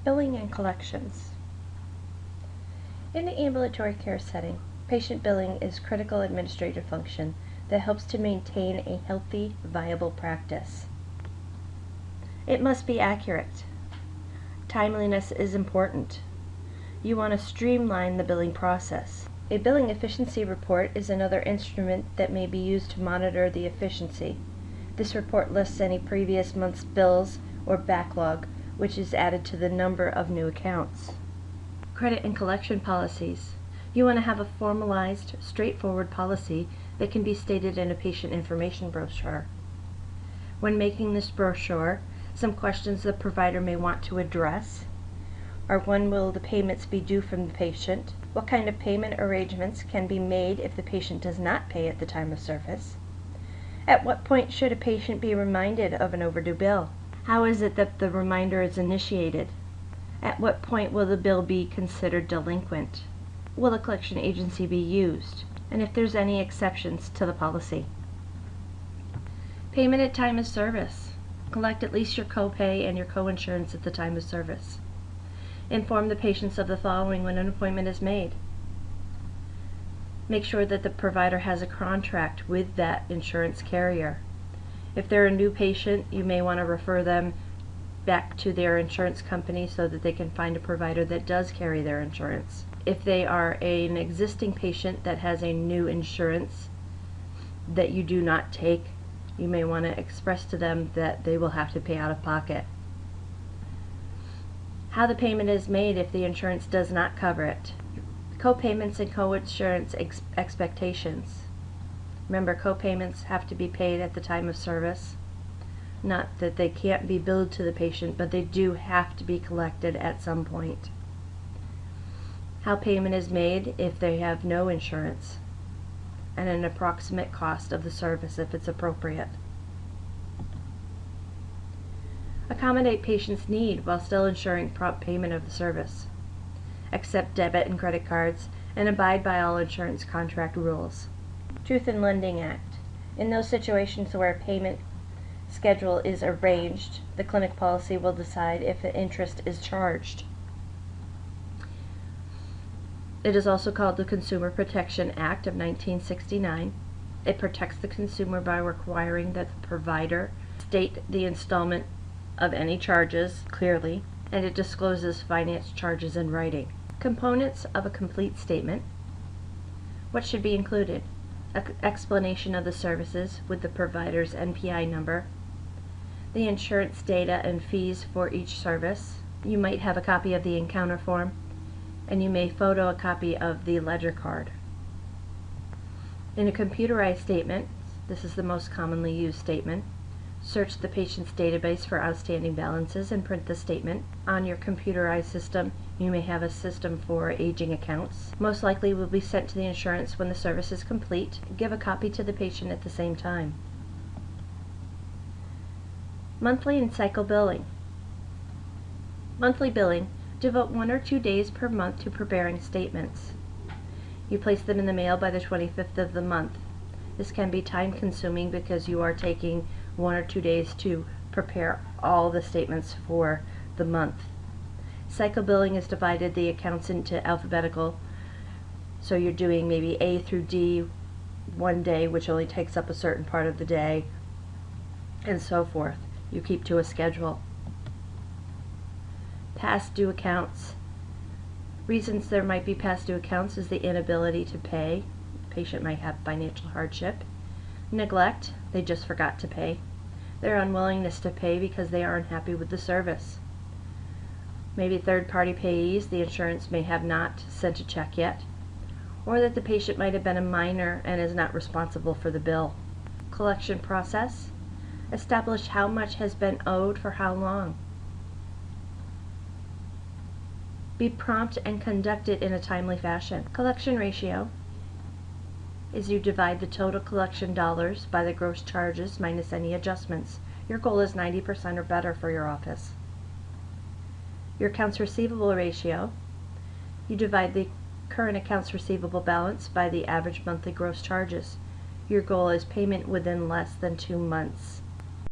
Billing and collections. In the ambulatory care setting, patient billing is a critical administrative function that helps to maintain a healthy, viable practice. It must be accurate. Timeliness is important. You want to streamline the billing process. A billing efficiency report is another instrument that may be used to monitor the efficiency. This report lists any previous month's bills or backlog, which is added to the number of new accounts. Credit and collection policies. You want to have a formalized, straightforward policy that can be stated in a patient information brochure. When making this brochure, some questions the provider may want to address are: when will the payments be due from the patient? What kind of payment arrangements can be made if the patient does not pay at the time of service? At what point should a patient be reminded of an overdue bill? How is it that the reminder is initiated? At what point will the bill be considered delinquent? Will a collection agency be used? And if there's any exceptions to the policy. Payment at time of service. Collect at least your copay and your coinsurance at the time of service. Inform the patients of the following when an appointment is made. Make sure that the provider has a contract with that insurance carrier. If they're a new patient, you may want to refer them back to their insurance company so that they can find a provider that does carry their insurance. If they are an existing patient that has a new insurance that you do not take, you may want to express to them that they will have to pay out of pocket. How the payment is made if the insurance does not cover it. Co-payments and co-insurance expectations. Remember, co-payments have to be paid at the time of service. Not that they can't be billed to the patient, but they do have to be collected at some point. How payment is made if they have no insurance, and an approximate cost of the service if it's appropriate. Accommodate patients' need while still ensuring prompt payment of the service. Accept debit and credit cards and abide by all insurance contract rules. Truth in Lending Act. In those situations where a payment schedule is arranged, the clinic policy will decide if the interest is charged. It is also called the Consumer Protection Act of 1969. It protects the consumer by requiring that the provider state the installment of any charges clearly, and it discloses finance charges in writing. Components of a complete statement. What should be included? Explanation of the services with the provider's NPI number, the insurance data and fees for each service. You might have a copy of the encounter form, and you may photo a copy of the ledger card. In a computerized statement, this is the most commonly used statement, search the patient's database for outstanding balances and print the statement. On your computerized system, you may have a system for aging accounts. Most likely will be sent to the insurance when the service is complete. Give a copy to the patient at the same time. Monthly and cycle billing. Monthly billing. Devote 1 or 2 days per month to preparing statements. You place them in the mail by the 25th of the month. This can be time consuming because you are taking 1 or 2 days to prepare all the statements for the month. Cycle billing is divided the accounts into alphabetical, so you're doing maybe A through D one day, which only takes up a certain part of the day, and so forth. You keep to a schedule. Past due accounts. Reasons there might be past due accounts is the inability to pay. The patient might have financial hardship. Neglect, they just forgot to pay. Their unwillingness to pay because they are unhappy with the service. Maybe third-party payees, the insurance may have not sent a check yet, or that the patient might have been a minor and is not responsible for the bill. Collection process. Establish how much has been owed for how long. Be prompt and conduct it in a timely fashion. Collection ratio is you divide the total collection dollars by the gross charges minus any adjustments. Your goal is 90% or better for your office. Your accounts receivable ratio, you divide the current accounts receivable balance by the average monthly gross charges. Your goal is payment within less than 2 months.